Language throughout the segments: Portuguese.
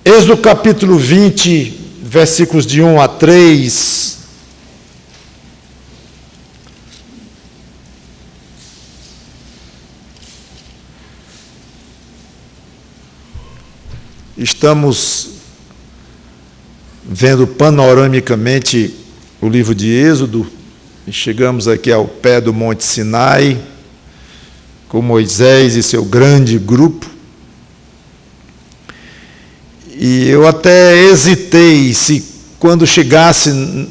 Êxodo capítulo 20, versículos de 1 a 3. Estamos vendo panoramicamente o livro de Êxodo e chegamos aqui ao pé do Monte Sinai, com Moisés e seu grande grupo. E eu até hesitei se, quando chegasse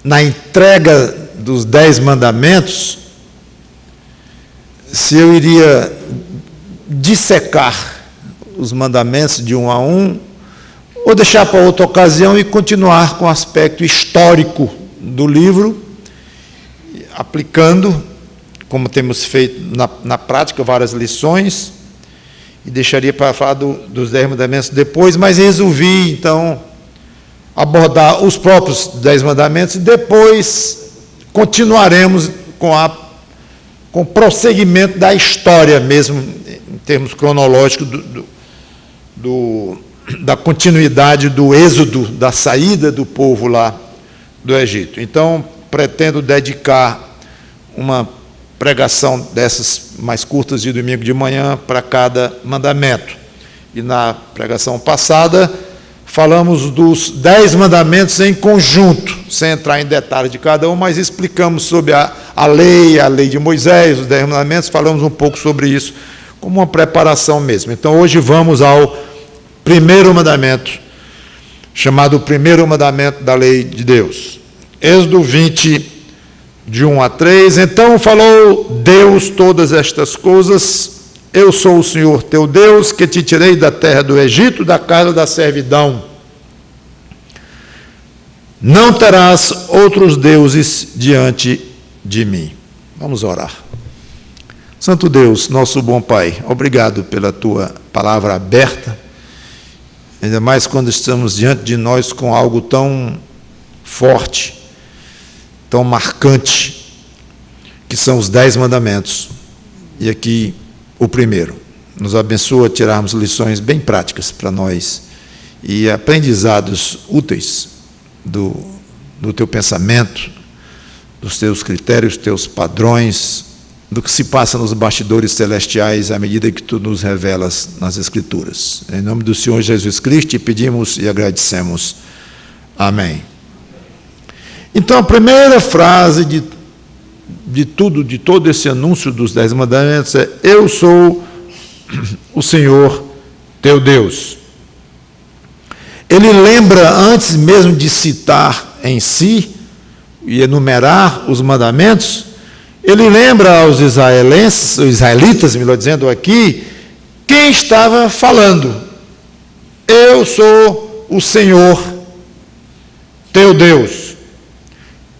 na entrega dos 10 mandamentos, se eu iria dissecar os mandamentos de um a um, ou deixar para outra ocasião e continuar com o aspecto histórico do livro, aplicando, como temos feito na prática, várias lições, e deixaria para falar dos 10 mandamentos depois, mas resolvi, então, abordar os próprios 10 mandamentos e depois continuaremos com o prosseguimento da história mesmo, em termos cronológicos, da continuidade do êxodo, da saída do povo lá do Egito. Então, pretendo dedicar uma pregação dessas mais curtas de domingo de manhã para cada mandamento. E na pregação passada, falamos dos 10 mandamentos em conjunto, sem entrar em detalhes de cada um, mas explicamos sobre a lei de Moisés, os 10 mandamentos, falamos um pouco sobre isso, como uma preparação mesmo. Então, hoje vamos ao primeiro mandamento, chamado o primeiro mandamento da lei de Deus. Êxodo 20, de 1 a 3, então falou Deus todas estas coisas: eu sou o Senhor teu Deus, que te tirei da terra do Egito, da casa da servidão. Não terás outros deuses diante de mim. Vamos orar. Santo Deus, nosso bom Pai, obrigado pela tua palavra aberta, ainda mais quando estamos diante de nós com algo tão forte, tão marcante, que são os 10 mandamentos. E aqui o primeiro. Nos abençoa a tirarmos lições bem práticas para nós e aprendizados úteis do teu pensamento, dos teus critérios, dos teus padrões, do que se passa nos bastidores celestiais à medida que tu nos revelas nas Escrituras. Em nome do Senhor Jesus Cristo, te pedimos e agradecemos. Amém. Então, a primeira frase de todo esse anúncio dos 10 mandamentos é: eu sou o Senhor teu Deus. Ele lembra, antes mesmo de citar em si e enumerar os mandamentos, ele lembra aos israelitas, melhor dizendo aqui, quem estava falando. Eu sou o Senhor teu Deus.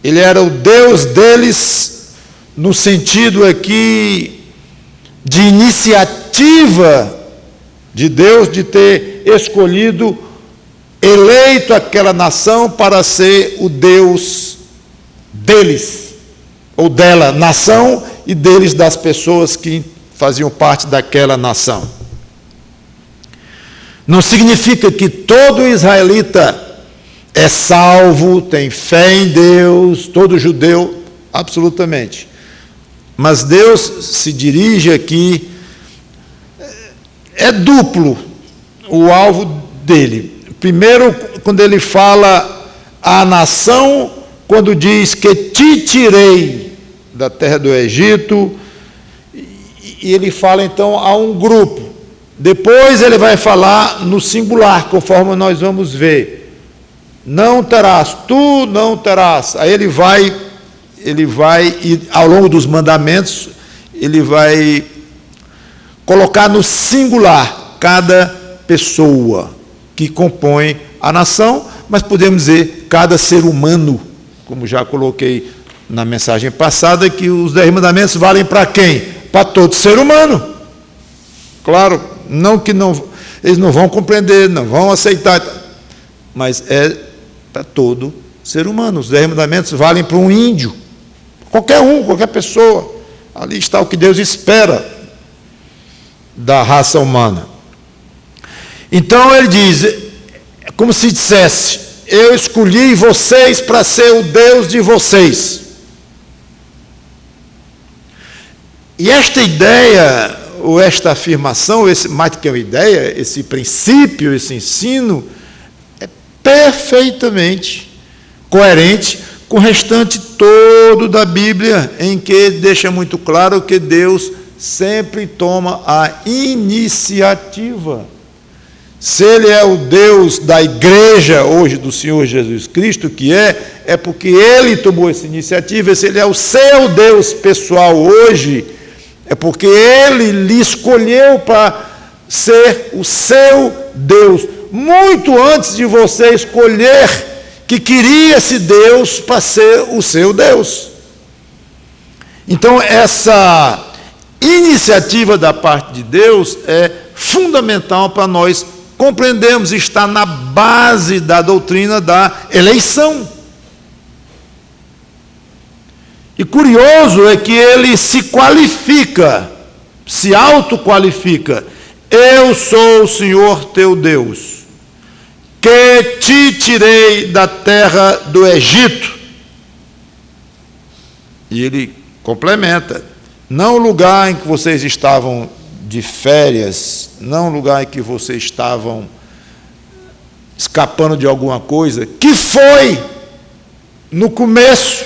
Ele era o Deus deles, no sentido aqui de iniciativa de Deus, de ter escolhido, eleito aquela nação para ser o Deus deles, ou dela, nação, e deles, das pessoas que faziam parte daquela nação. Não significa que todo israelita é salvo, tem fé em Deus, todo judeu, absolutamente. Mas Deus se dirige aqui, é duplo o alvo dele. Primeiro, quando ele fala à nação, quando diz que te tirei da terra do Egito, e ele fala então a um grupo. Depois ele vai falar no singular, conforme nós vamos ver. Não terás, tu não terás. Aí ele vai, e ao longo dos mandamentos, ele vai colocar no singular cada pessoa que compõe a nação, mas podemos dizer cada ser humano, como já coloquei na mensagem passada, que os 10 mandamentos valem para quem? Para todo ser humano. Claro, eles não vão compreender, não vão aceitar, mas é para todo ser humano. Os 10 mandamentos valem para um índio, qualquer pessoa. Ali está o que Deus espera da raça humana. Então ele diz, é como se dissesse, eu escolhi vocês para ser o Deus de vocês. E esta ideia, ou esta afirmação, mais do que uma ideia, esse princípio, esse ensino, é perfeitamente coerente com o restante todo da Bíblia, em que deixa muito claro que Deus sempre toma a iniciativa. Se Ele é o Deus da igreja hoje do Senhor Jesus Cristo, que é porque Ele tomou essa iniciativa. Se Ele é o seu Deus pessoal hoje, é porque Ele lhe escolheu para ser o seu Deus, muito antes de você escolher que queria esse Deus para ser o seu Deus. Então, essa iniciativa da parte de Deus é fundamental para nós compreendermos, está na base da doutrina da eleição. E curioso é que ele se qualifica, se autoqualifica. Eu sou o Senhor teu Deus, que te tirei da terra do Egito. E ele complementa, não o lugar em que vocês estavam de férias, não o lugar em que vocês estavam escapando de alguma coisa, que foi no começo,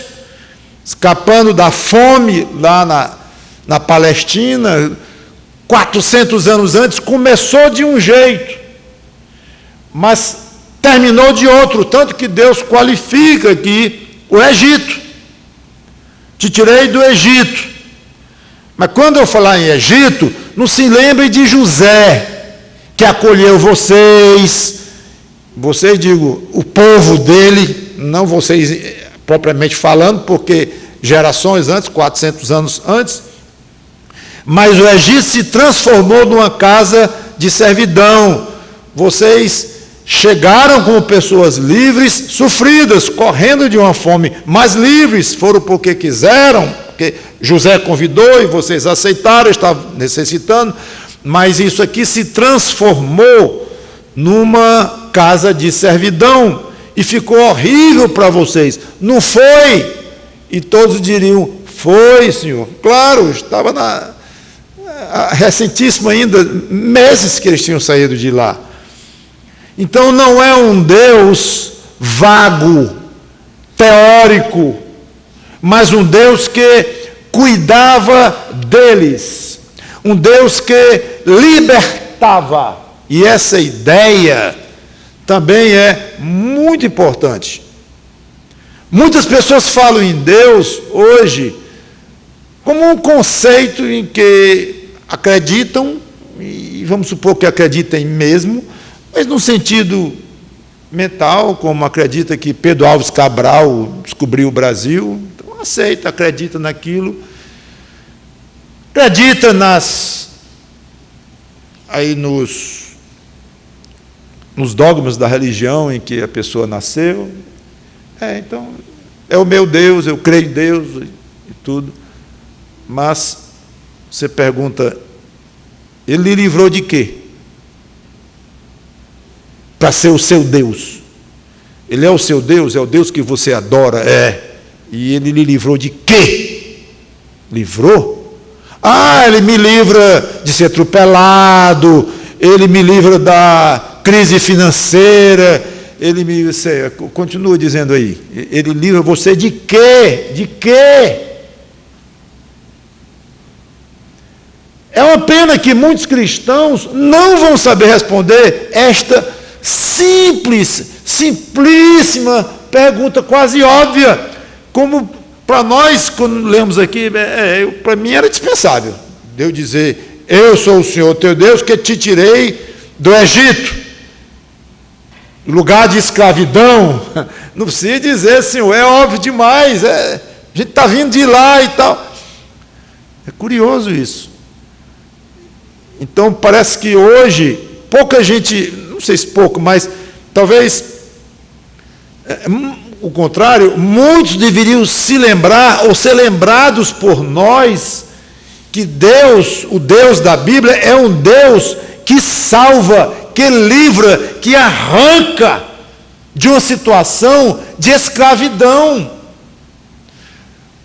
escapando da fome lá na Palestina, 400 anos antes, começou de um jeito, mas terminou de outro, tanto que Deus qualifica aqui o Egito. Te tirei do Egito. Mas quando eu falar em Egito, não se lembre de José, que acolheu vocês, digo, o povo dele, não vocês propriamente falando, porque gerações antes, 400 anos antes, mas o Egito se transformou numa casa de servidão. Vocês chegaram como pessoas livres, sofridas, correndo de uma fome, mas livres, foram porque quiseram, porque José convidou e vocês aceitaram, estavam necessitando, mas isso aqui se transformou numa casa de servidão e ficou horrível para vocês. Não foi? E todos diriam, foi, Senhor. Claro, estava recentíssimo ainda, meses que eles tinham saído de lá. Então não é um Deus vago, teórico, mas um Deus que cuidava deles, um Deus que libertava. E essa ideia também é muito importante. Muitas pessoas falam em Deus hoje como um conceito em que acreditam, e vamos supor que acreditem mesmo, mas no sentido mental, como acredita que Pedro Álvares Cabral descobriu o Brasil, então aceita, acredita naquilo, acredita nos dogmas da religião em que a pessoa nasceu. Então, é o meu Deus, eu creio em Deus e tudo. Mas você pergunta, ele lhe livrou de quê? Para ser o seu Deus. Ele é o seu Deus, é o Deus que você adora, E ele lhe livrou de quê? Livrou? Ele me livra de ser atropelado, ele me livra da crise financeira, você continua dizendo aí, ele livra você de quê? De quê? É uma pena que muitos cristãos não vão saber responder esta simplíssima pergunta, quase óbvia, como para nós, quando lemos aqui, para mim era dispensável, Deus dizer, eu sou o Senhor teu Deus, que te tirei do Egito, lugar de escravidão. Não precisa dizer, Senhor, é óbvio demais, a gente está vindo de lá e tal. É curioso isso. Então parece que hoje, pouca gente, não sei se pouco, mas talvez o contrário, muitos deveriam se lembrar, ou ser lembrados por nós, que Deus, o Deus da Bíblia, é um Deus que salva, que livra, que arranca de uma situação de escravidão.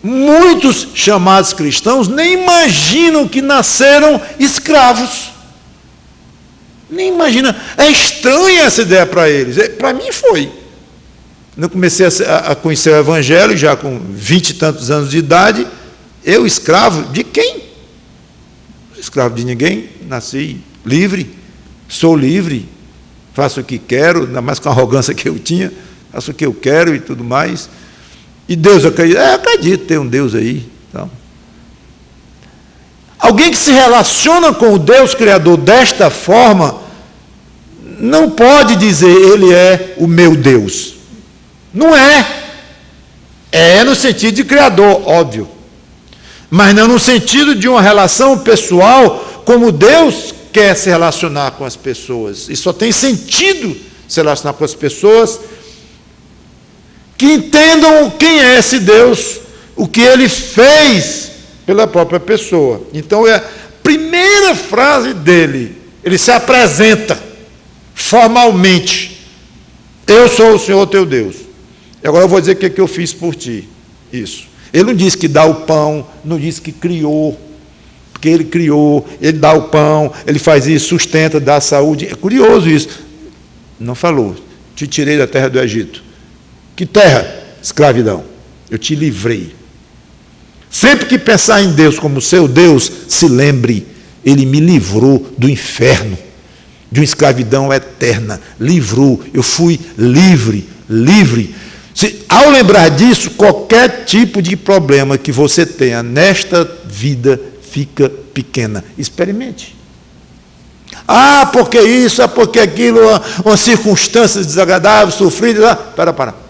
Muitos chamados cristãos nem imaginam que nasceram escravos. Nem imagina. É estranha essa ideia para eles. Para mim foi. Eu comecei a conhecer o Evangelho, já com 20 e tantos anos de idade. Eu, escravo de quem? Escravo de ninguém. Nasci livre. Sou livre. Faço o que quero, ainda mais com a arrogância que eu tinha. Faço o que eu quero e tudo mais. E Deus, eu acredito, tem um Deus aí. Então, alguém que se relaciona com o Deus Criador desta forma, não pode dizer, Ele é o meu Deus. Não é. É no sentido de Criador, óbvio. Mas não no sentido de uma relação pessoal, como Deus quer se relacionar com as pessoas. E só tem sentido se relacionar com as pessoas que entendam quem é esse Deus, o que Ele fez pela própria pessoa. Então, é a primeira frase dele, ele se apresenta formalmente: eu sou o Senhor teu Deus. E agora eu vou dizer o que eu fiz por ti. Isso. Ele não disse que dá o pão, não disse que criou, porque ele criou, ele dá o pão, ele faz isso, sustenta, dá saúde. É curioso isso. Não falou: te tirei da terra do Egito. Que terra? Escravidão. Eu te livrei. Sempre que pensar em Deus como seu Deus, se lembre, Ele me livrou do inferno, de uma escravidão eterna. Livrou. Eu fui livre. Ao lembrar disso, qualquer tipo de problema que você tenha nesta vida fica pequena. Experimente. Ah, porque isso, porque aquilo, uma circunstância desagradável, sofrida. Para.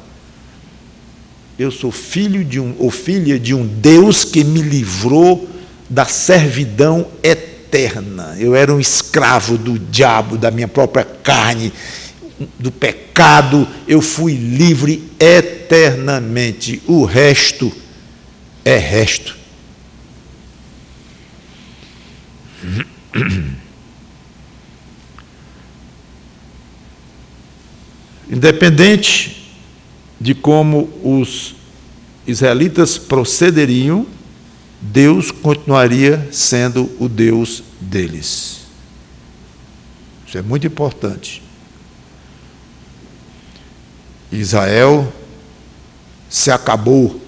Eu sou filho ou filha de um Deus que me livrou da servidão eterna. Eu era um escravo do diabo, da minha própria carne, do pecado. Eu fui livre eternamente. O resto é resto. Independente de como os israelitas procederiam, Deus continuaria sendo o Deus deles. Isso é muito importante. Israel se acabou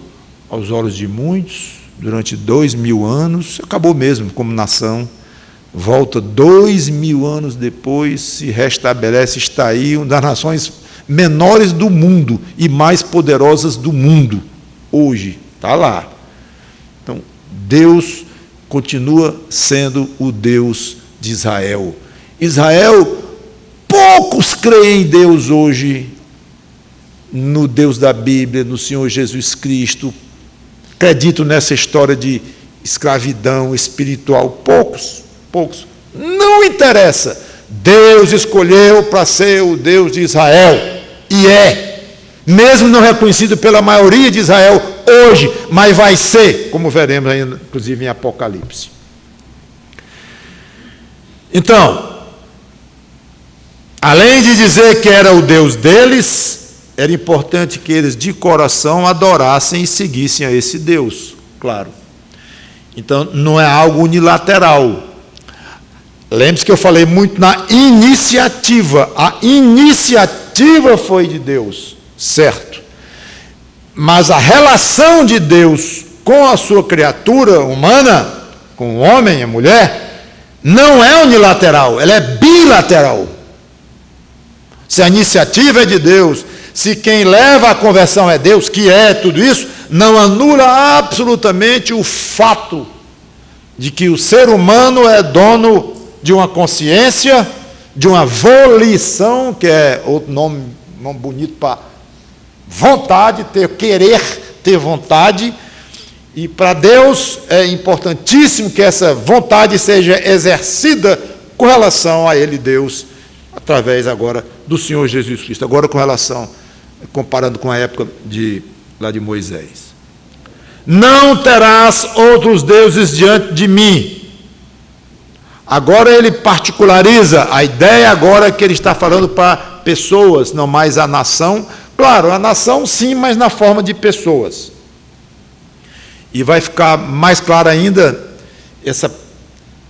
aos olhos de muitos durante 2000 anos, acabou mesmo como nação. Volta 2000 anos depois, se restabelece, está aí uma das nações menores do mundo e mais poderosas do mundo. Hoje, está lá. Então, Deus continua sendo o Deus de Israel. Israel, poucos creem em Deus hoje, no Deus da Bíblia, no Senhor Jesus Cristo. Acredito nessa história de escravidão espiritual. Poucos. Não interessa. Deus escolheu para ser o Deus de Israel. E mesmo não reconhecido pela maioria de Israel hoje, mas vai ser, como veremos ainda, inclusive em Apocalipse. Então, além de dizer que era o Deus deles, era importante que eles de coração adorassem e seguissem a esse Deus, claro. Então, não é algo unilateral. Lembre-se que eu falei muito na iniciativa. A iniciativa foi de Deus, certo? Mas a relação de Deus com a sua criatura humana, com o homem e a mulher, não é unilateral, ela é bilateral. Se a iniciativa é de Deus, se quem leva à conversão é Deus, que é tudo isso, não anula absolutamente o fato de que o ser humano é dono de uma consciência, de uma volição, que é outro nome bonito para vontade, querer ter vontade. E para Deus é importantíssimo que essa vontade seja exercida com relação a Ele, Deus, através agora do Senhor Jesus Cristo. Agora com relação, comparando com a época lá de Moisés. Não terás outros deuses diante de mim. Agora ele particulariza a ideia, agora que ele está falando para pessoas, não mais a nação. Claro, a nação sim, mas na forma de pessoas. E vai ficar mais claro ainda essa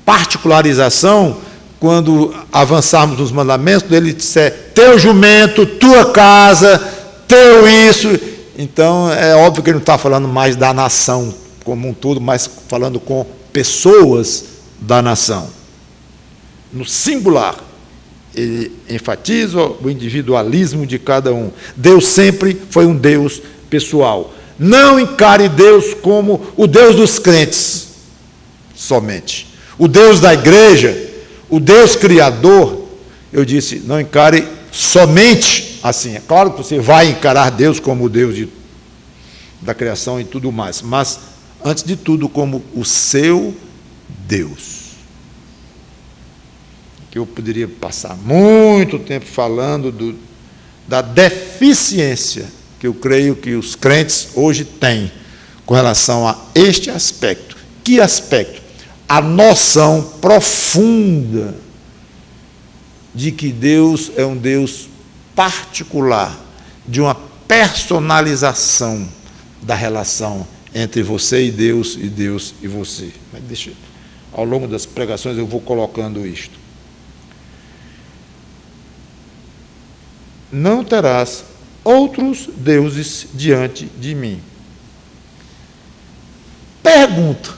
particularização quando avançarmos nos mandamentos, ele disser teu jumento, tua casa, teu isso. Então é óbvio que ele não está falando mais da nação como um todo, mas falando com pessoas da nação. No singular, ele enfatiza o individualismo de cada um. Deus sempre foi um Deus pessoal. Não encare Deus como o Deus dos crentes somente. O Deus da igreja, o Deus criador, eu disse, não encare somente assim. É claro que você vai encarar Deus como o Deus da criação e tudo mais, mas, antes de tudo, como o seu Deus. Que eu poderia passar muito tempo falando da deficiência que eu creio que os crentes hoje têm com relação a este aspecto. Que aspecto? A noção profunda de que Deus é um Deus particular, de uma personalização da relação entre você e Deus e você. Mas ao longo das pregações eu vou colocando isto. Não terás outros deuses diante de mim. Pergunta.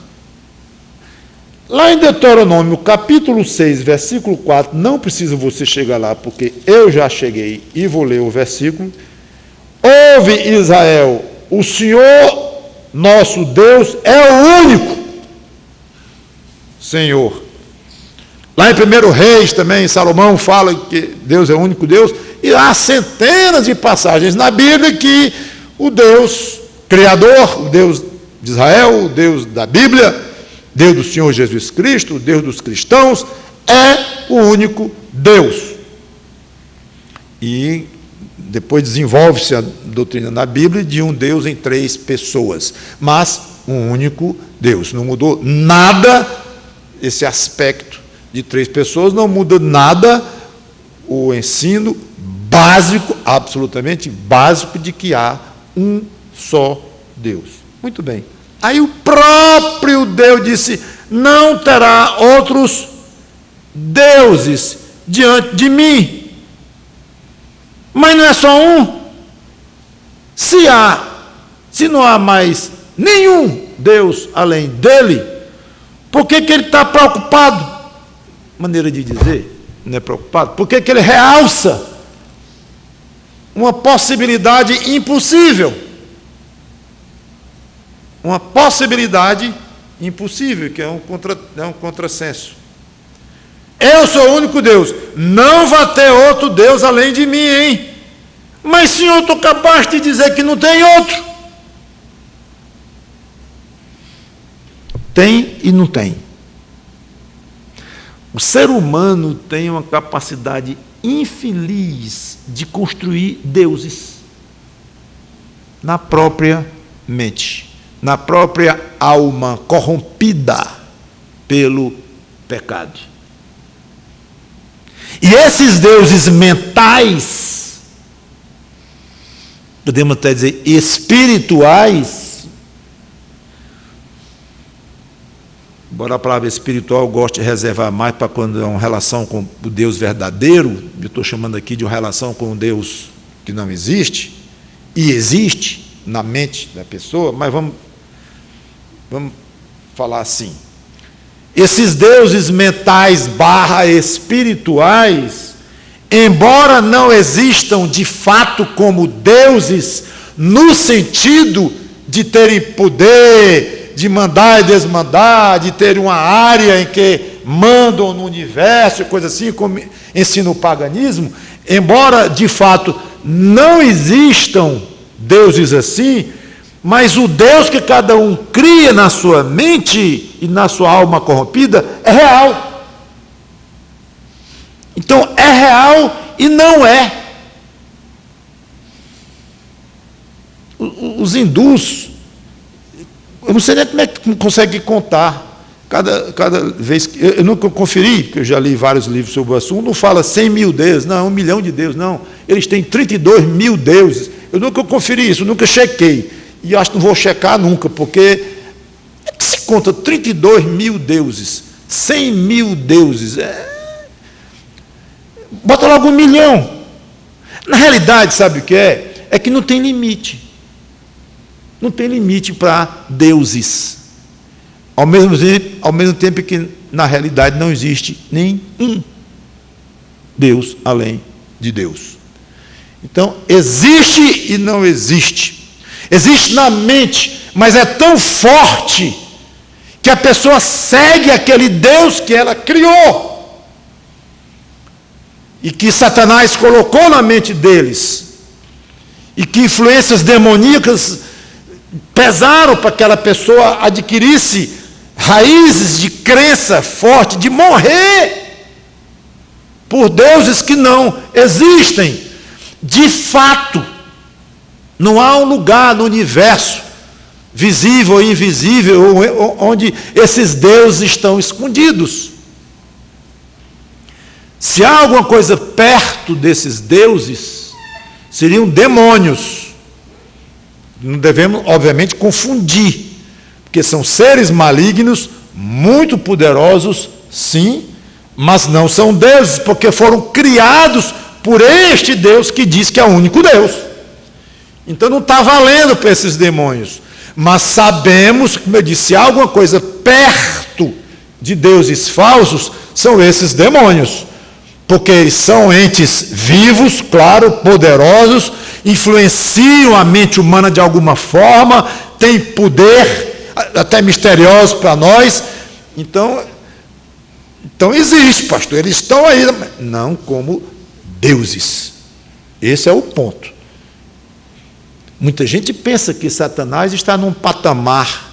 Lá em Deuteronômio, capítulo 6, versículo 4, não precisa você chegar lá, porque eu já cheguei e vou ler o versículo. Ouve, Israel, o Senhor, nosso Deus, é o único Senhor. Lá em 1 Reis também, Salomão fala que Deus é o único Deus, e há centenas de passagens na Bíblia que o Deus Criador, o Deus de Israel, o Deus da Bíblia, Deus do Senhor Jesus Cristo, o Deus dos cristãos, é o único Deus. E depois desenvolve-se a doutrina na Bíblia de um Deus em 3 pessoas, mas um único Deus. Não mudou nada esse aspecto de 3 pessoas, não muda nada o ensino básico, absolutamente básico, de que há um só Deus. Muito bem. Aí o próprio Deus disse, não terá outros deuses diante de mim. Mas não é só um. Se não há mais nenhum Deus além dele, por que ele está preocupado? Maneira de dizer, não é preocupado. Por que ele realça uma possibilidade impossível? Uma possibilidade impossível, que é um contrassenso. Eu sou o único Deus. Não vai ter outro Deus além de mim, hein? Mas, Senhor, tu acabaste de dizer que não tem outro. Tem e não tem. O ser humano tem uma capacidade infeliz de construir deuses na própria mente, na própria alma corrompida pelo pecado. E esses deuses mentais, podemos até dizer espirituais, embora a palavra espiritual eu goste de reservar mais para quando é uma relação com o Deus verdadeiro, eu estou chamando aqui de uma relação com um Deus que não existe, e existe na mente da pessoa, mas vamos falar assim. Esses deuses mentais / espirituais, embora não existam de fato como deuses, no sentido de terem poder, de mandar e desmandar, de ter uma área em que mandam no universo, coisa assim, como ensina o paganismo, embora de fato não existam deuses assim, mas o Deus que cada um cria na sua mente e na sua alma corrompida é real. Então é real e não é. Os hindus, eu não sei nem como é que consegue contar. Cada vez que... Eu nunca conferi, porque eu já li vários livros sobre o assunto, não fala 100 mil deuses, não, 1 milhão de deuses, não. Eles têm 32 mil deuses. Eu nunca conferi isso, eu nunca chequei. E acho que não vou checar nunca, porque é que se conta 32 mil deuses, 100 mil deuses. Bota logo 1 milhão. Na realidade, sabe o que é? É que não tem limite. Não tem limite para deuses. Ao mesmo tempo que, na realidade, não existe nenhum Deus além de Deus. Então, existe e não existe. Existe na mente, mas é tão forte que a pessoa segue aquele Deus que ela criou e que Satanás colocou na mente deles e que influências demoníacas pesaram para que aquela pessoa adquirisse raízes de crença forte, de morrer por deuses que não existem. De fato, não há um lugar no universo, visível ou invisível, onde esses deuses estão escondidos. Se há alguma coisa perto desses deuses, seriam demônios. Não devemos, obviamente, confundir, porque são seres malignos, muito poderosos, sim, mas não são deuses, porque foram criados por este Deus que diz que é o único Deus. Então não está valendo para esses demônios. Mas sabemos, como eu disse, se há alguma coisa perto de deuses falsos, são esses demônios. Porque eles são entes vivos, claro, poderosos, influenciam a mente humana de alguma forma, têm poder, até misterioso para nós. Então existe, pastor, eles estão aí, não como deuses. Esse é o ponto. Muita gente pensa que Satanás está num patamar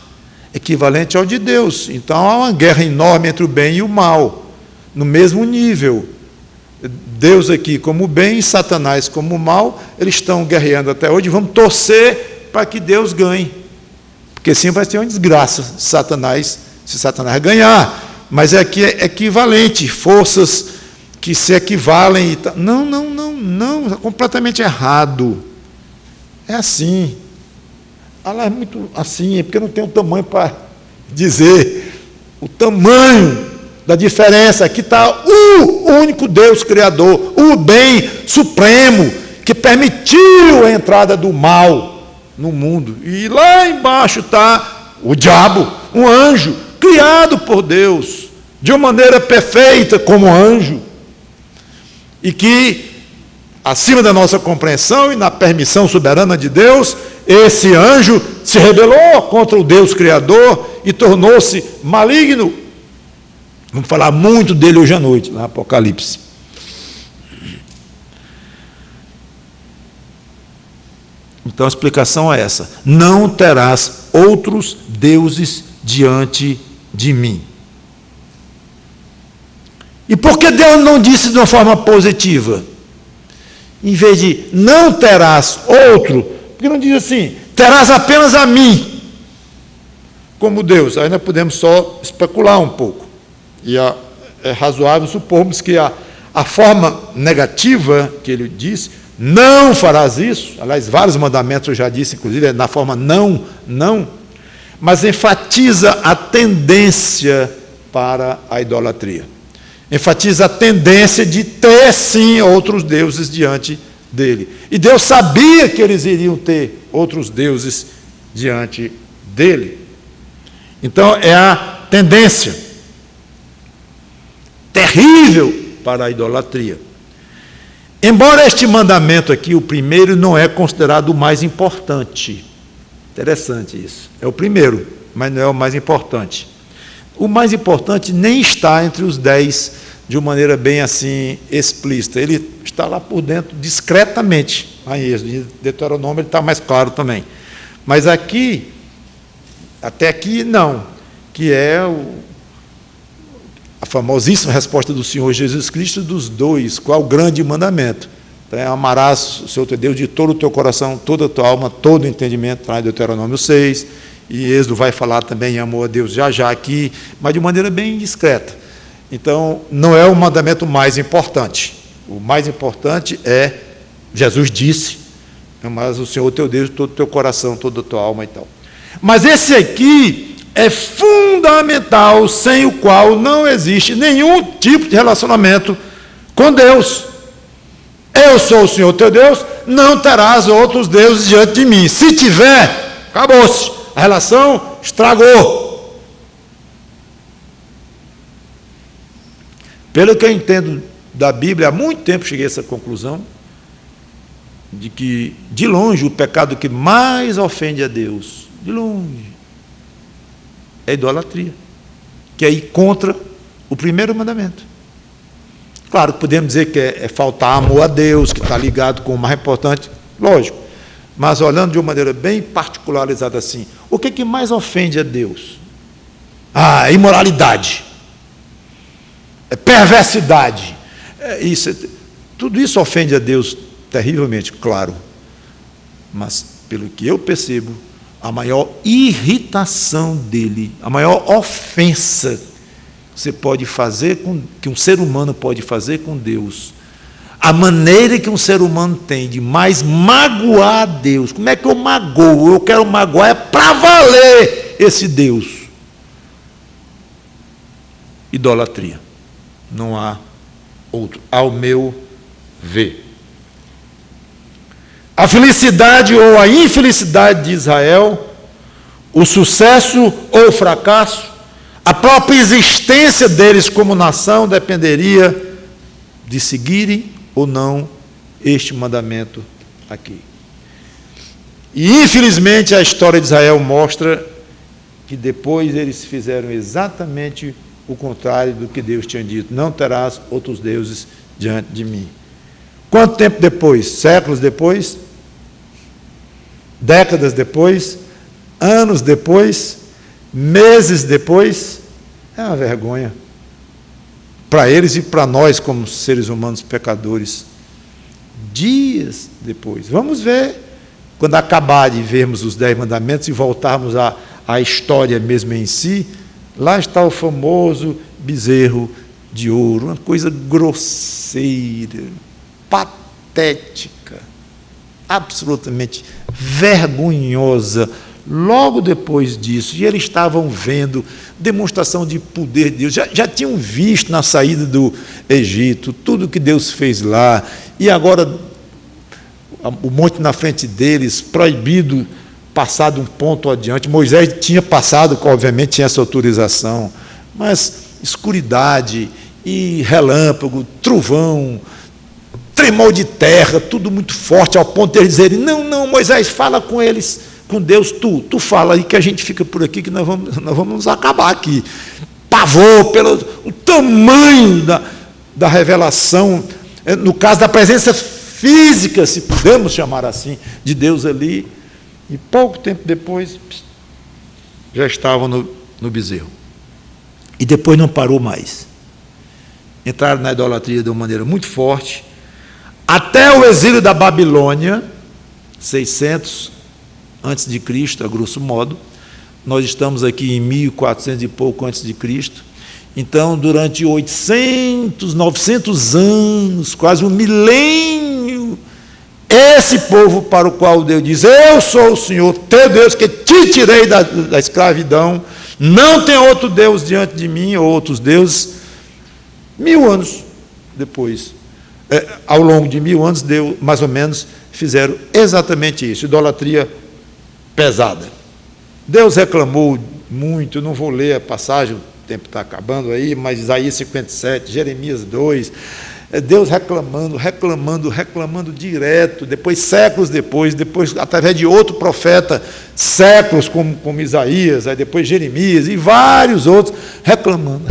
equivalente ao de Deus. Então há uma guerra enorme entre o bem e o mal, no mesmo nível. Deus aqui como o bem e Satanás como o mal, eles estão guerreando até hoje. Vamos torcer para que Deus ganhe, porque sim vai ser uma desgraça se Satanás ganhar. Mas é que é equivalente, forças que se equivalem e tal. Não, é completamente errado. É assim. Ela é muito assim, é porque não tem o tamanho para dizer o tamanho da diferença. Aqui está o único Deus Criador, o bem supremo, que permitiu a entrada do mal no mundo. E lá embaixo está o diabo, um anjo, criado por Deus, de uma maneira perfeita como anjo, e que, acima da nossa compreensão e na permissão soberana de Deus, esse anjo se rebelou contra o Deus Criador e tornou-se maligno. Vamos falar muito dele hoje à noite, no Apocalipse. Então a explicação é essa: não terás outros deuses diante de mim. E por que Deus não disse de uma forma positiva? Em vez de não terás outro, porque não diz assim, terás apenas a mim, como Deus. Aí nós podemos só especular um pouco. E é razoável supormos que a forma negativa que ele disse, não farás isso, aliás, vários mandamentos eu já disse, inclusive, é na forma não, mas enfatiza a tendência para a idolatria. Enfatiza a tendência de ter, sim, outros deuses diante dele. E Deus sabia que eles iriam ter outros deuses diante dele. Então, é a tendência terrível para a idolatria. Embora este mandamento aqui, o primeiro, não é considerado o mais importante. Interessante isso. É o primeiro, mas não é o mais importante. O mais importante nem está entre os 10 de uma maneira bem assim explícita. Ele está lá por dentro, discretamente. Aí, em Deuteronômio ele está mais claro também. Mas aqui, até aqui não, que é a famosíssima resposta do Senhor Jesus Cristo dos dois. Qual o grande mandamento? Então, amarás o seu Deus de todo o teu coração, toda a tua alma, todo o entendimento, está em Deuteronômio 6, e Êxodo vai falar também em amor a Deus já aqui, mas de maneira bem discreta. Então, não é o mandamento mais importante. O mais importante é, Jesus disse, mas o Senhor teu Deus, todo o teu coração, toda a tua alma e tal. Mas esse aqui é fundamental, sem o qual não existe nenhum tipo de relacionamento com Deus. Eu sou o Senhor teu Deus, não terás outros deuses diante de mim. Se tiver, acabou-se. A relação estragou. Pelo que eu entendo da Bíblia, há muito tempo cheguei a essa conclusão, de que, de longe, o pecado que mais ofende a Deus, de longe, é a idolatria, que é ir contra o primeiro mandamento. Claro, podemos dizer que é faltar amor a Deus, que está ligado com o mais importante, lógico, mas olhando de uma maneira bem particularizada assim, o que mais ofende a Deus? Imoralidade, perversidade, tudo isso ofende a Deus terrivelmente, claro, mas pelo que eu percebo, a maior irritação dele, a maior ofensa que você pode fazer, que um ser humano pode fazer com Deus, a maneira que um ser humano tem de mais magoar a Deus. Como é que eu magoo? Eu quero magoar é para valer esse Deus. Idolatria. Não há outro, ao meu ver. A felicidade ou a infelicidade de Israel, o sucesso ou o fracasso, a própria existência deles como nação dependeria de seguirem ou não este mandamento aqui. E infelizmente a história de Israel mostra que depois eles fizeram exatamente o contrário do que Deus tinha dito: não terás outros deuses diante de mim. Quanto tempo depois? Séculos depois? Décadas depois? Anos depois? Meses depois? É uma vergonha para eles e para nós como seres humanos pecadores. Dias depois. Vamos ver, quando acabar de vermos os 10 mandamentos e voltarmos à história mesmo em si, lá está o famoso bezerro de ouro, uma coisa grosseira, patética, absolutamente vergonhosa. Logo depois disso, e eles estavam vendo demonstração de poder de Deus, já tinham visto na saída do Egito tudo que Deus fez lá, e agora o monte na frente deles, proibido passar de um ponto adiante. Moisés tinha passado, obviamente tinha essa autorização, mas escuridade e relâmpago, trovão, tremor de terra, tudo muito forte, ao ponto de eles dizerem: não, Moisés, fala com eles, com Deus, tu fala aí que a gente fica por aqui, que nós vamos nos acabar aqui. Pavor pelo o tamanho da revelação, no caso da presença física, se podemos chamar assim, de Deus ali. E pouco tempo depois, já estavam no bezerro. E depois não parou mais. Entraram na idolatria de uma maneira muito forte, até o exílio da Babilônia, 600 antes de Cristo, a grosso modo. Nós estamos aqui em 1400 e pouco antes de Cristo. Então, durante 800, 900 anos, quase um milênio, esse povo para o qual Deus diz: eu sou o Senhor teu Deus, que te tirei da escravidão, não tem outro Deus diante de mim, ou outros deuses. 1000 anos depois, ao longo de 1000 anos, Deus, mais ou menos, fizeram exatamente isso, idolatria pesada. Deus reclamou muito, não vou ler a passagem, o tempo está acabando aí, mas Isaías 57, Jeremias 2, Deus reclamando direto, depois, séculos depois, através de outro profeta, séculos como Isaías, aí depois Jeremias e vários outros, reclamando.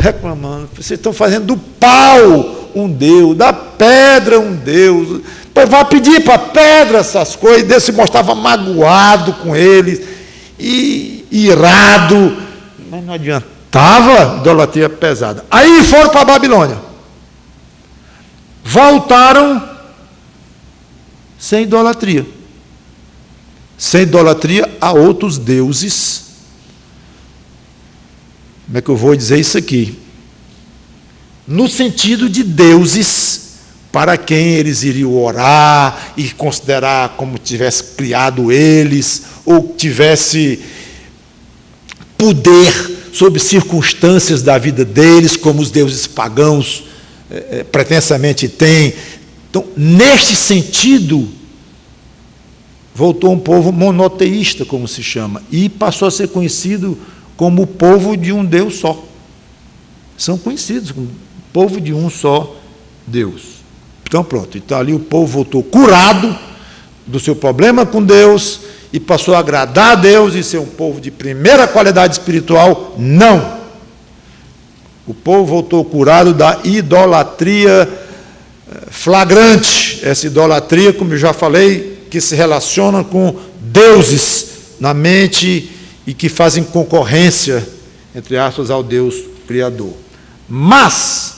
Vocês estão fazendo do pau um Deus, da pedra um Deus, vai pedir para a pedra essas coisas. Deus se mostrava magoado com eles, e irado, mas não adiantava, idolatria pesada. Aí foram para a Babilônia, voltaram sem idolatria a outros deuses como é que eu vou dizer isso aqui? No sentido de deuses para quem eles iriam orar e considerar como tivesse criado eles, ou tivesse poder sobre circunstâncias da vida deles, como os deuses pagãos pretensamente têm. Então, neste sentido, voltou um povo monoteísta, como se chama, e passou a ser conhecido como o povo de um Deus só. São conhecidos como povo de um só Deus. Então, pronto. Então, ali o povo voltou curado do seu problema com Deus e passou a agradar a Deus e ser um povo de primeira qualidade espiritual. Não. O povo voltou curado da idolatria flagrante. Essa idolatria, como eu já falei, que se relaciona com deuses na mente e que fazem concorrência, entre aspas, ao Deus Criador. Mas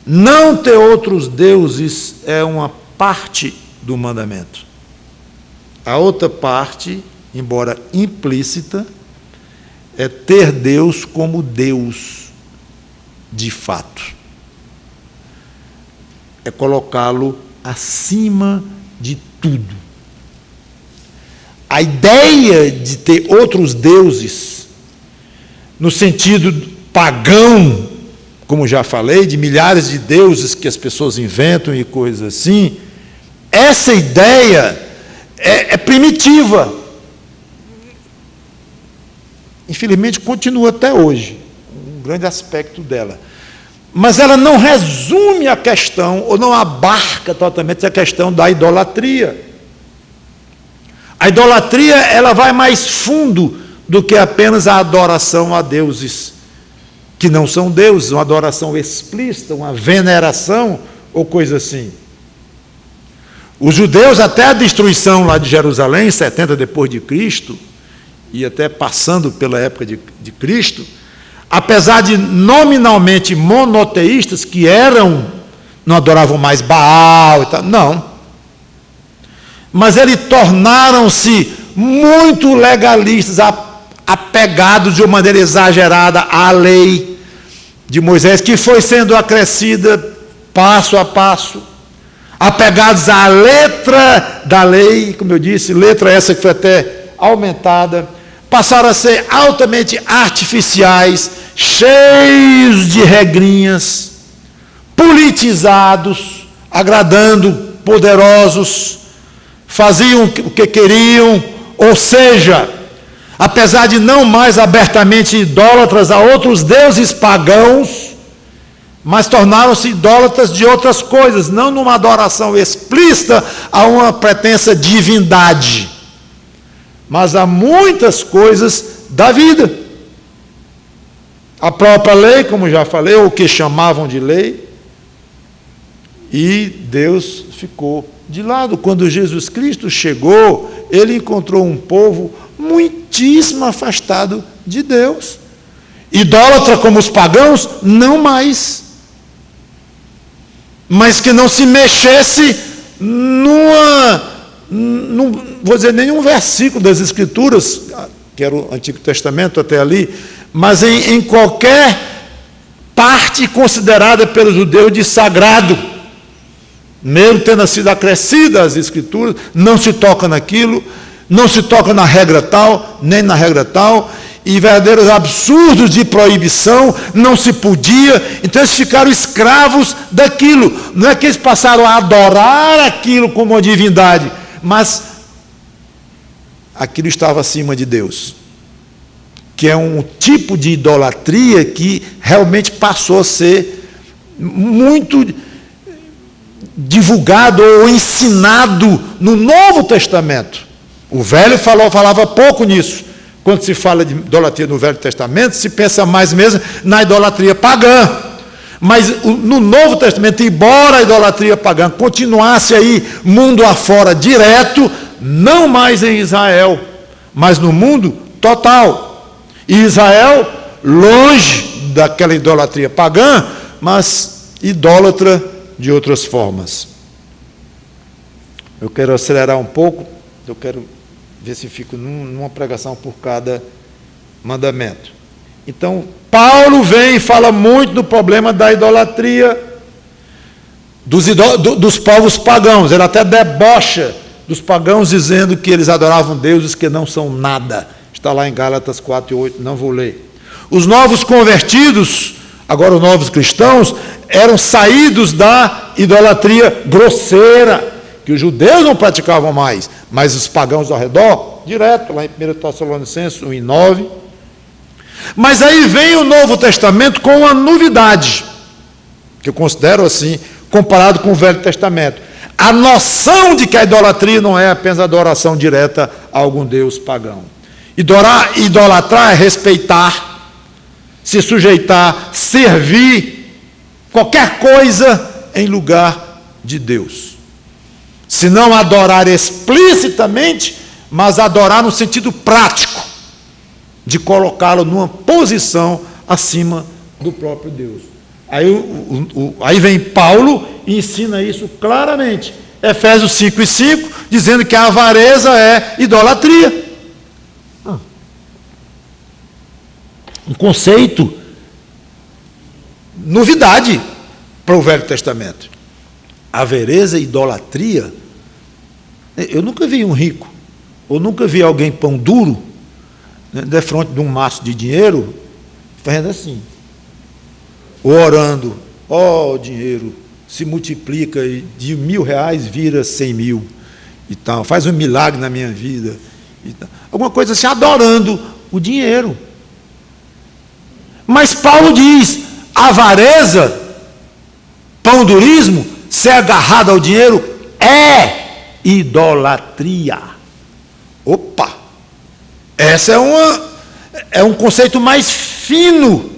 não ter outros deuses é uma parte do mandamento. A outra parte, embora implícita, é ter Deus como Deus de fato. É colocá-lo acima de tudo. A ideia de ter outros deuses, no sentido pagão, como já falei, de milhares de deuses que as pessoas inventam e coisas assim, essa ideia é primitiva. Infelizmente, continua até hoje, um grande aspecto dela. Mas ela não resume a questão, ou não abarca totalmente a questão da idolatria. A idolatria, ela vai mais fundo do que apenas a adoração a deuses que não são deuses, uma adoração explícita, uma veneração ou coisa assim. Os judeus, até a destruição lá de Jerusalém, em 70 depois de Cristo, e até passando pela época de Cristo, apesar de nominalmente monoteístas, que não adoravam mais Baal e tal, não. Mas eles tornaram-se muito legalistas, apegados de uma maneira exagerada à lei de Moisés, que foi sendo acrescida passo a passo, apegados à letra da lei, como eu disse, letra essa que foi até aumentada, passaram a ser altamente artificiais, cheios de regrinhas, politizados, agradando poderosos, faziam o que queriam, ou seja, apesar de não mais abertamente idólatras a outros deuses pagãos, mas tornaram-se idólatras de outras coisas, não numa adoração explícita a uma pretensa divindade, mas a muitas coisas da vida. A própria lei, como já falei, ou o que chamavam de lei, e Deus ficou de lado. Quando Jesus Cristo chegou, ele encontrou um povo muitíssimo afastado de Deus. Idólatra como os pagãos, não mais. Mas que não se mexesse não vou dizer nenhum versículo das Escrituras, que era o Antigo Testamento até ali, mas em qualquer parte considerada pelo judeu de sagrado, mesmo tendo sido acrescida às Escrituras, não se toca naquilo, não se toca na regra tal, nem na regra tal, e verdadeiros absurdos de proibição, não se podia, então eles ficaram escravos daquilo. Não é que eles passaram a adorar aquilo como uma divindade, mas aquilo estava acima de Deus, que é um tipo de idolatria que realmente passou a ser muito divulgado ou ensinado no Novo Testamento. O Velho falava pouco nisso. Quando se fala de idolatria no Velho Testamento, se pensa mais mesmo na idolatria pagã. Mas no Novo Testamento, embora a idolatria pagã continuasse aí mundo afora direto, não mais em Israel, mas no mundo total. E Israel, longe daquela idolatria pagã, mas idólatra de outras formas. Eu quero acelerar um pouco, eu quero ver se fico numa pregação por cada mandamento. Então, Paulo vem e fala muito do problema da idolatria dos povos pagãos. Ele até debocha dos pagãos, dizendo que eles adoravam deuses que não são nada. Está lá em Gálatas 4:8, não vou ler. Os novos convertidos, agora os novos cristãos, eram saídos da idolatria grosseira, que os judeus não praticavam mais, mas os pagãos ao redor, direto, lá em 1 Tessalonicenses 1:9. Mas aí vem o Novo Testamento com uma novidade, que eu considero assim, comparado com o Velho Testamento. A noção de que a idolatria não é apenas a adoração direta a algum deus pagão. Idolatrar é respeitar, se sujeitar, servir qualquer coisa em lugar de Deus. Se não adorar explicitamente, mas adorar no sentido prático, de colocá-lo numa posição acima do próprio Deus. Aí vem Paulo e ensina isso claramente. Efésios 5:5, dizendo que a avareza é idolatria. Um conceito, novidade para o Velho Testamento. Avareza e idolatria. Eu nunca vi um rico, ou nunca vi alguém pão duro, né, de frente de um maço de dinheiro, fazendo assim, ou orando, o dinheiro se multiplica e de R$1.000 vira 100.000 e tal, faz um milagre na minha vida e tal. Alguma coisa assim, adorando o dinheiro. Mas Paulo diz, avareza, pão-durismo, ser agarrado ao dinheiro é idolatria. Opa! Essa é um conceito mais fino.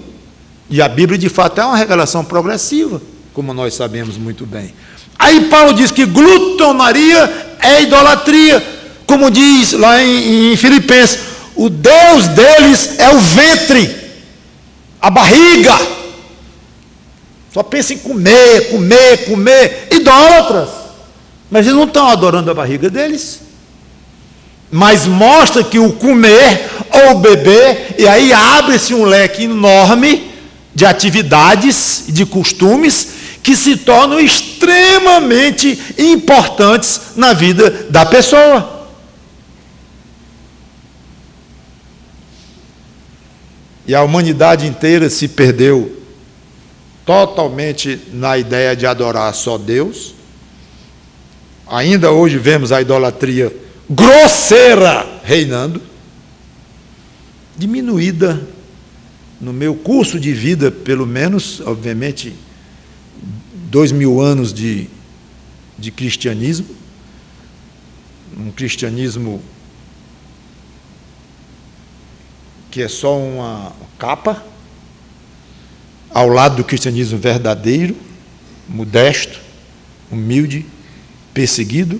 E a Bíblia, de fato, é uma revelação progressiva, como nós sabemos muito bem. Aí Paulo diz que glutonaria é idolatria, como diz lá em Filipenses, o Deus deles é o ventre, a barriga. Só pensa em comer, comer, comer. Idólatras. Mas eles não estão adorando a barriga deles. Mas mostra que o comer ou beber, e aí abre-se um leque enorme de atividades e de costumes que se tornam extremamente importantes na vida da pessoa. E a humanidade inteira se perdeu totalmente na ideia de adorar só Deus. Ainda hoje vemos a idolatria grosseira reinando, diminuída no meu curso de vida, pelo menos, obviamente, 2000 anos de cristianismo, um cristianismo que é só uma capa, ao lado do cristianismo verdadeiro, modesto, humilde, perseguido,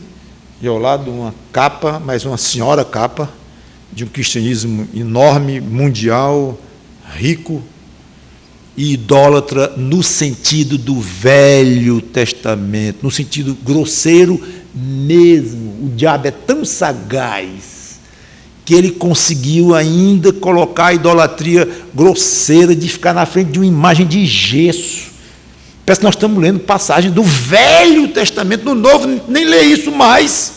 e ao lado uma capa, mas uma senhora capa, de um cristianismo enorme, mundial, rico e idólatra no sentido do Velho Testamento, no sentido grosseiro mesmo. O diabo é tão sagaz que ele conseguiu ainda colocar a idolatria grosseira de ficar na frente de uma imagem de gesso. Parece que nós estamos lendo passagem do Velho Testamento, no Novo nem lê isso mais.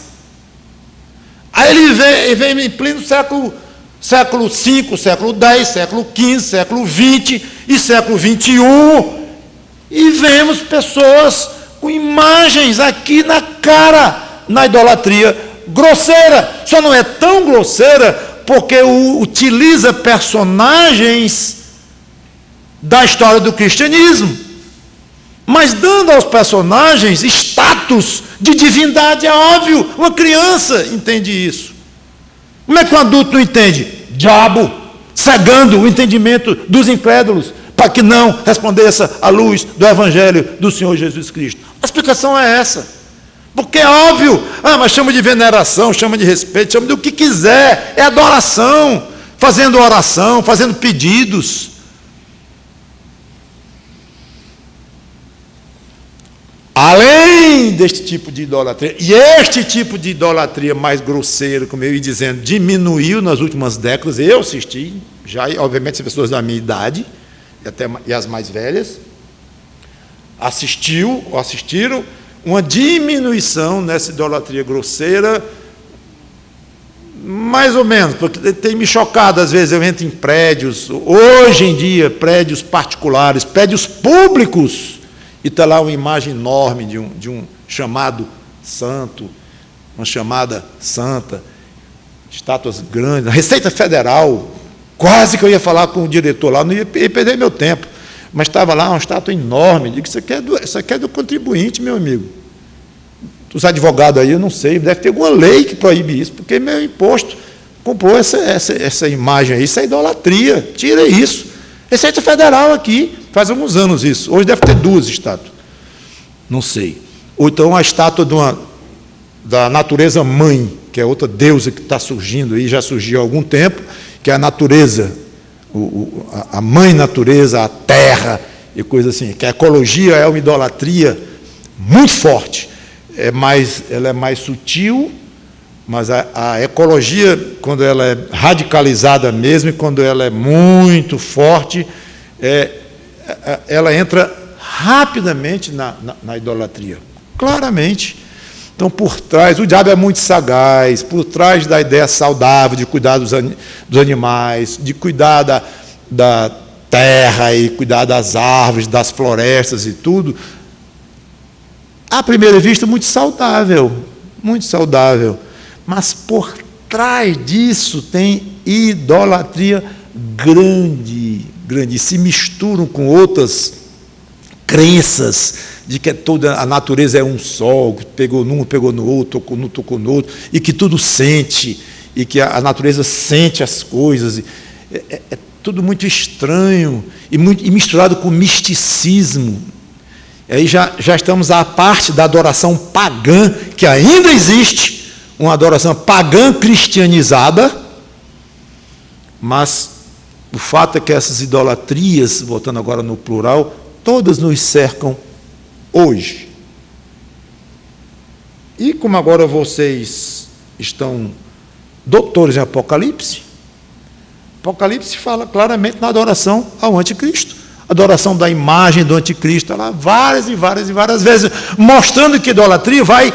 Aí ele vem em pleno século V, século X, século XV, século XX e século XXI, e vemos pessoas com imagens aqui na cara, na idolatria grosseira. Só não é tão grosseira porque utiliza personagens da história do cristianismo, mas dando aos personagens status de divindade. É óbvio, uma criança entende isso. Como é que um adulto não entende? Diabo cegando o entendimento dos incrédulos para que não respondesse à luz do Evangelho do Senhor Jesus Cristo. A explicação é essa. Porque é óbvio, mas chama de veneração, chama de respeito, chama de o que quiser, é adoração, fazendo oração, fazendo pedidos. Além deste tipo de idolatria, e este tipo de idolatria mais grosseira, como eu ia dizendo, diminuiu nas últimas décadas, eu assisti, já, obviamente, as pessoas da minha idade, e as mais velhas, assistiram uma diminuição nessa idolatria grosseira, mais ou menos, porque tem me chocado, às vezes eu entro em prédios, hoje em dia, prédios particulares, prédios públicos, e está lá uma imagem enorme de um chamado santo, uma chamada santa, estátuas grandes, a Receita Federal, quase que eu ia falar com o diretor lá, não ia perder meu tempo, mas estava lá uma estátua enorme, digo, isso aqui é do contribuinte, meu amigo. Os advogados aí, eu não sei, deve ter alguma lei que proíbe isso, porque meu imposto comprou essa imagem aí, isso é idolatria, tira isso. Receita Federal aqui, faz alguns anos isso, hoje deve ter 2 estátuas, não sei. Ou então a estátua da natureza mãe, que é outra deusa que está surgindo aí, já surgiu há algum tempo, que é a natureza, a mãe natureza, a terra, e coisa assim, que a ecologia é uma idolatria muito forte. Ela é mais sutil, mas a ecologia, quando ela é radicalizada mesmo, e quando ela é muito forte, ela entra rapidamente na idolatria, claramente. Então, por trás, o diabo é muito sagaz, por trás da ideia saudável de cuidar dos animais, de cuidar da terra e cuidar das árvores, das florestas e tudo, à primeira vista, muito saudável, mas por trás disso tem idolatria grande, e se misturam com outras crenças de que toda a natureza é um só, que pegou num, pegou no outro, tocou no outro, e que tudo sente, e que a natureza sente as coisas. É tudo muito estranho e misturado com misticismo. Aí já estamos à parte da adoração pagã, que ainda existe, uma adoração pagã cristianizada, mas o fato é que essas idolatrias, voltando agora no plural, todas nos cercam hoje. E como agora vocês estão doutores em Apocalipse, Apocalipse fala claramente na adoração ao anticristo. Adoração da imagem do anticristo, lá várias e várias vezes, mostrando que a idolatria vai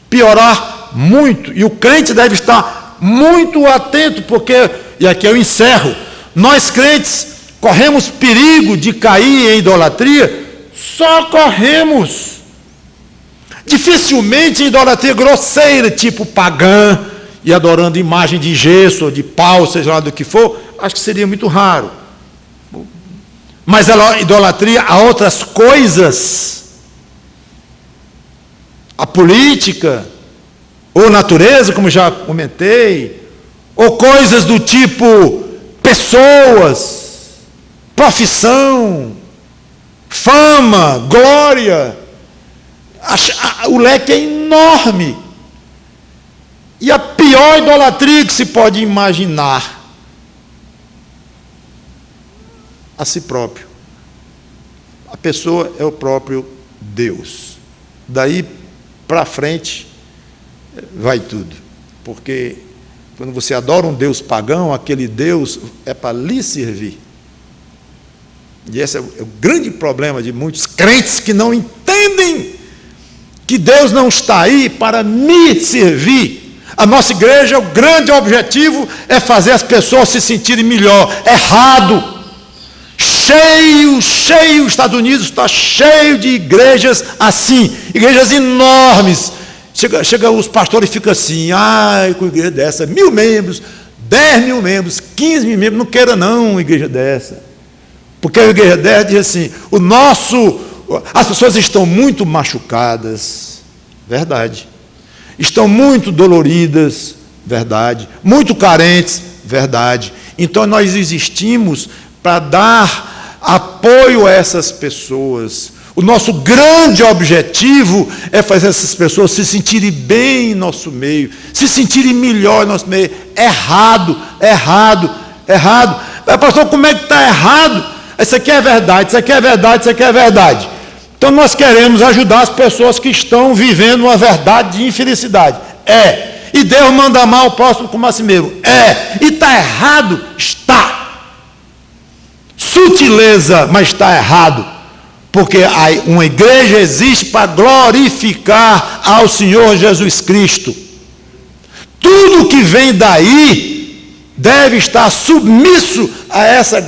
piorar muito, e o crente deve estar muito atento, porque, e aqui eu encerro, nós crentes corremos perigo de cair em idolatria, só corremos, dificilmente em idolatria grosseira, tipo pagã, e adorando imagem de gesso, ou de pau, seja lá do que for, acho que seria muito raro. Mas a idolatria a outras coisas, a política, ou natureza, como já comentei, ou coisas do tipo pessoas, profissão, fama, glória, o leque é enorme. E a pior idolatria que se pode imaginar, a si próprio. A pessoa é o próprio Deus. Daí para frente vai tudo. Porque quando você adora um Deus pagão, aquele Deus é para lhe servir. E esse é o grande problema de muitos crentes que não entendem que Deus não está aí para me servir. A nossa igreja, o grande objetivo é fazer as pessoas se sentirem melhor. Errado. Cheio, os Estados Unidos está cheio de igrejas assim, igrejas enormes. Chega os pastores e ficam assim, com igreja dessa, 1.000 membros, 10.000 membros, 15.000 membros, não queira não uma igreja dessa. Porque a igreja dessa diz assim, as pessoas estão muito machucadas, verdade. Estão muito doloridas, verdade. Muito carentes, verdade. Então nós existimos para dar apoio a essas pessoas. O nosso grande objetivo é fazer essas pessoas se sentirem bem em nosso meio, se sentirem melhor em nosso meio. Errado. Mas, pastor, como é que está errado? Isso aqui é verdade, isso aqui é verdade, isso aqui é verdade. Então nós queremos ajudar as pessoas que estão vivendo uma verdade de infelicidade. E Deus manda amar o próximo como a si mesmo. E está errado? Está. Sutileza, mas está errado. Porque uma igreja existe para glorificar ao Senhor Jesus Cristo. Tudo que vem daí deve estar submisso a esse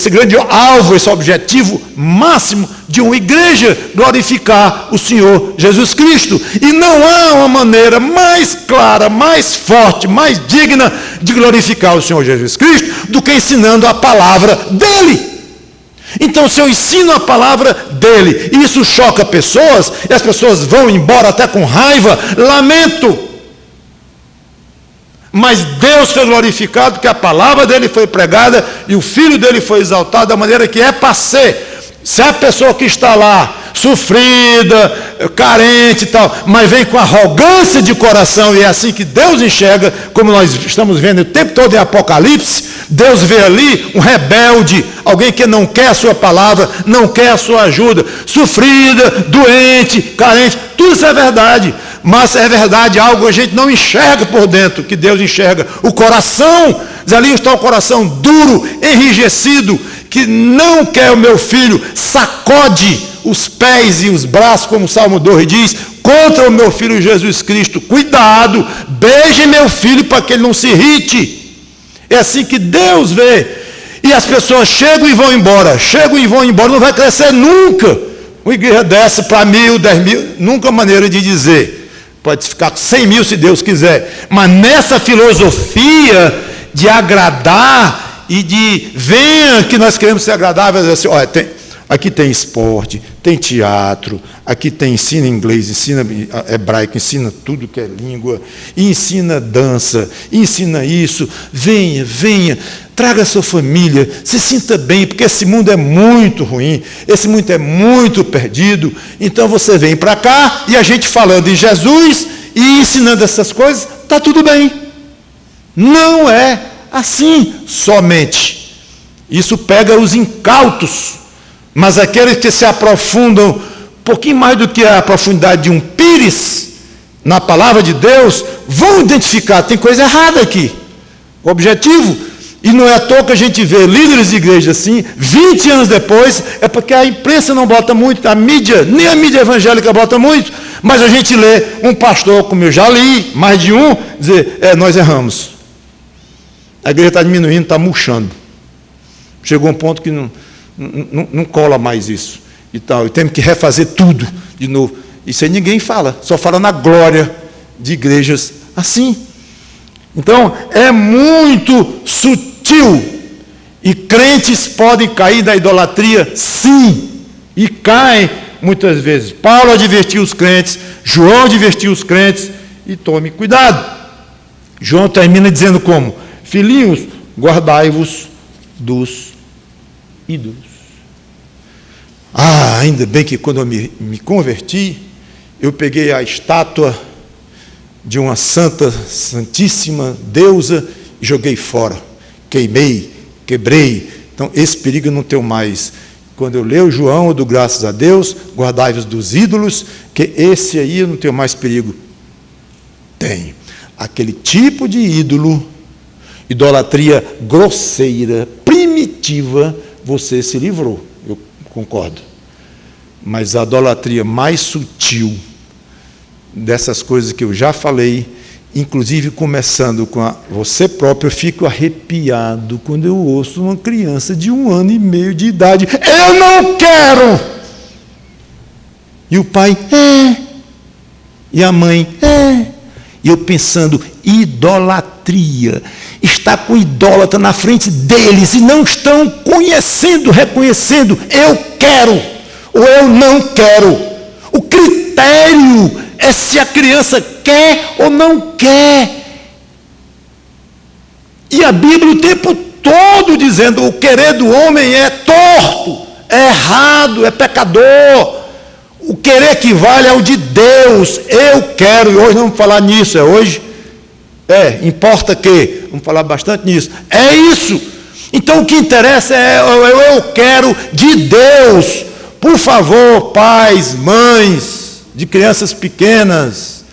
grande alvo, esse objetivo máximo de uma igreja glorificar o Senhor Jesus Cristo. E não há uma maneira mais clara, mais forte, mais digna de glorificar o Senhor Jesus Cristo do que ensinando a palavra dele. Então, se eu ensino a palavra dele e isso choca pessoas, e as pessoas vão embora até com raiva, lamento. Mas Deus foi glorificado, que a palavra dele foi pregada e o Filho dele foi exaltado da maneira que é para ser. Se a pessoa que está lá, sofrida, carente e tal, mas vem com arrogância de coração, e é assim que Deus enxerga, como nós estamos vendo o tempo todo em Apocalipse, Deus vê ali um rebelde, alguém que não quer a sua palavra, não quer a sua ajuda, sofrida, doente, carente, tudo isso é verdade, mas é verdade algo que a gente não enxerga por dentro, que Deus enxerga, o coração, ali está o coração duro, enrijecido, que não quer o meu filho, sacode os pés e os braços, como o Salmo 2 diz, contra o meu filho Jesus Cristo. Cuidado, beije meu filho para que ele não se irrite. É assim que Deus vê. E as pessoas chegam e vão embora, não vai crescer nunca. Uma igreja dessa para 1.000, 10.000, nunca maneira de dizer. Pode ficar com 100.000 se Deus quiser. Mas nessa filosofia de agradar e de venha que nós queremos ser agradáveis, assim, olha, aqui tem esporte, tem teatro, aqui tem ensina inglês, ensina hebraico, ensina tudo que é língua, e ensina dança, ensina isso, venha, traga a sua família, se sinta bem, porque esse mundo é muito ruim, esse mundo é muito perdido, então você vem para cá, e a gente falando em Jesus, e ensinando essas coisas, está tudo bem. Não é assim somente. Isso pega os incautos, mas aqueles que se aprofundam um pouquinho mais do que a profundidade de um pires na palavra de Deus, vão identificar, tem coisa errada aqui. O objetivo, e não é à toa que a gente vê líderes de igreja assim, 20 anos depois, é porque a imprensa não bota muito, a mídia, nem a mídia evangélica bota muito, mas a gente lê um pastor, como eu já li, mais de um, dizer, nós erramos. A igreja está diminuindo, está murchando. Chegou um ponto que não cola mais isso. E tal. E temos que refazer tudo de novo. Isso aí ninguém fala, só fala na glória de igrejas assim. Então, é muito sutil. E crentes podem cair da idolatria, sim. E caem muitas vezes. Paulo advertiu os crentes, João advertiu os crentes, e tome cuidado. João termina dizendo como? Filhinhos, guardai-vos dos ídolos. Ainda bem que quando eu me converti, eu peguei a estátua de uma santíssima deusa e joguei fora. Queimei, quebrei. Então, esse perigo eu não tenho mais. Quando eu leio João, eu dou graças a Deus, guardai-vos dos ídolos, que esse aí eu não tenho mais perigo. Tem. Aquele tipo de ídolo, idolatria grosseira, primitiva, você se livrou, eu concordo. Mas a idolatria mais sutil, dessas coisas que eu já falei, inclusive começando com você próprio, eu fico arrepiado quando eu ouço uma criança de 1 ano e meio de idade, eu não quero! E o pai, e a mãe, E eu pensando, idolatria, está com o idólatra na frente deles e não estão conhecendo, reconhecendo, eu quero ou eu não quero. O critério é se a criança quer ou não quer. E a Bíblia o tempo todo dizendo, o querer do homem é torto, é errado, é pecador. O querer que vale é o de Deus. Eu quero, e hoje não vamos falar nisso, hoje? Importa que? Vamos falar bastante nisso. É isso. Então o que interessa é eu quero de Deus. Por favor, pais, mães, de crianças pequenas.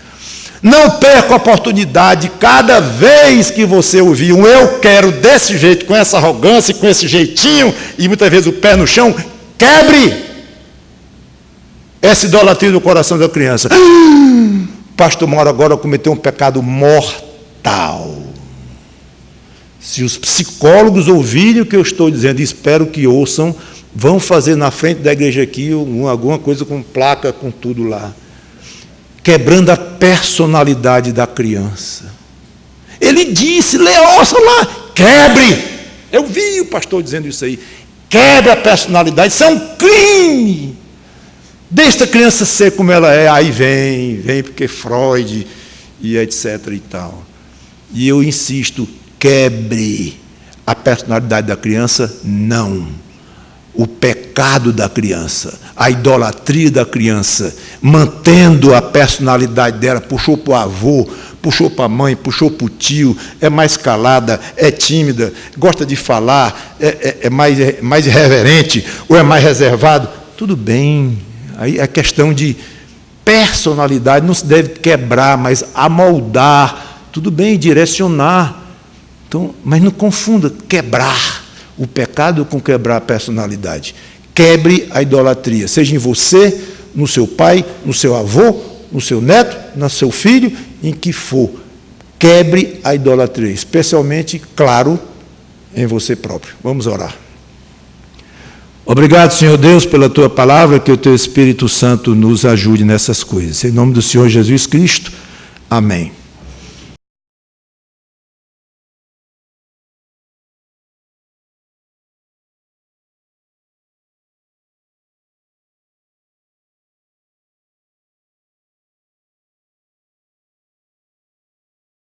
Não perca a oportunidade, cada vez que você ouvir um eu quero desse jeito, com essa arrogância, com esse jeitinho, e muitas vezes o pé no chão, quebre essa idolatria do coração da criança. Pastor Mauro agora cometeu um pecado mortal. Se os psicólogos ouvirem o que eu estou dizendo, espero que ouçam, vão fazer na frente da igreja aqui alguma coisa com placa, com tudo lá. Quebrando a personalidade da criança. Ele disse, ouça lá, quebre. Eu vi o pastor dizendo isso aí. Quebre a personalidade, isso é um crime. Deixa a criança ser como ela é, aí vem porque Freud e etc e tal. E eu insisto, quebre a personalidade da criança, não. O pecado da criança, a idolatria da criança, mantendo a personalidade dela, puxou para o avô, puxou para a mãe, puxou para o tio, é mais calada, é tímida, gosta de falar, é mais irreverente, ou é mais reservado, tudo bem. Aí é questão de personalidade, não se deve quebrar, mas amoldar, tudo bem, direcionar. Então, mas não confunda quebrar o pecado com quebrar a personalidade. Quebre a idolatria, seja em você, no seu pai, no seu avô, no seu neto, no seu filho, em que for. Quebre a idolatria, especialmente, claro, em você próprio. Vamos orar. Obrigado, Senhor Deus, pela Tua palavra, que o Teu Espírito Santo nos ajude nessas coisas. Em nome do Senhor Jesus Cristo, amém.